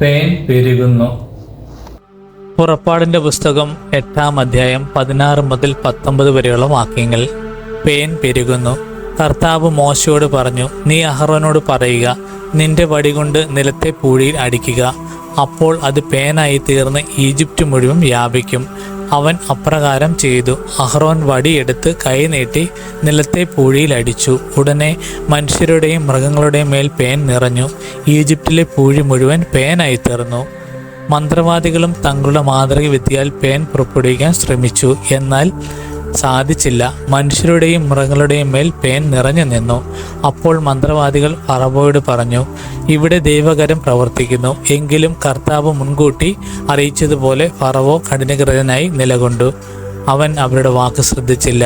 പേൻ പെരുകുന്നു. പുറപ്പാടിൻ്റെ പുസ്തകം 8-ാം അധ്യായം 16 മുതൽ 19 വരെയുള്ള വാക്യങ്ങൾ. പേൻ പെരുകുന്നു. കർത്താവ് മോശയോട് പറഞ്ഞു, നീ അഹറോനോട് പറയുക, നിന്റെ വടികൊണ്ട് നിലത്തെ പൂഴിയിൽ അടിക്കുക. അപ്പോൾ അത് പേനായി തീർന്ന് ഈജിപ്റ്റ് മുഴുവൻ വ്യാപിക്കും. അവൻ അപ്രകാരം ചെയ്തു. അഹ്റോൻ വടിയെടുത്ത് കൈ നീട്ടി നിലത്തെ പൂഴിയിൽ അടിച്ചു. ഉടനെ മനുഷ്യരുടെയും മൃഗങ്ങളുടെയും മേൽ പേൻ നിറഞ്ഞു. ഈജിപ്തിലെ പൂഴി മുഴുവൻ പേനായി തീർന്നു. മന്ത്രവാദികളും തങ്ങളുടെ മാന്ത്രിക വിദ്യയാൽ പേൻ പുറപ്പെടുവിക്കാൻ ശ്രമിച്ചു, എന്നാൽ സാധിച്ചില്ല. മനുഷ്യരുടെയും മൃഗങ്ങളുടെയും മേൽ പേൻ നിറഞ്ഞു നിന്നു. അപ്പോൾ മന്ത്രവാദികൾ ഫറവോയോട് പറഞ്ഞു, ഇവിടെ ദൈവകരം പ്രവർത്തിക്കുന്നു. എങ്കിലും കർത്താവ് മുൻകൂട്ടി അറിയിച്ചതുപോലെ ഫറവോ കഠിനഹൃദയനായി നിലകൊണ്ടു. അവൻ അവരുടെ വാക്ക് ശ്രദ്ധിച്ചില്ല.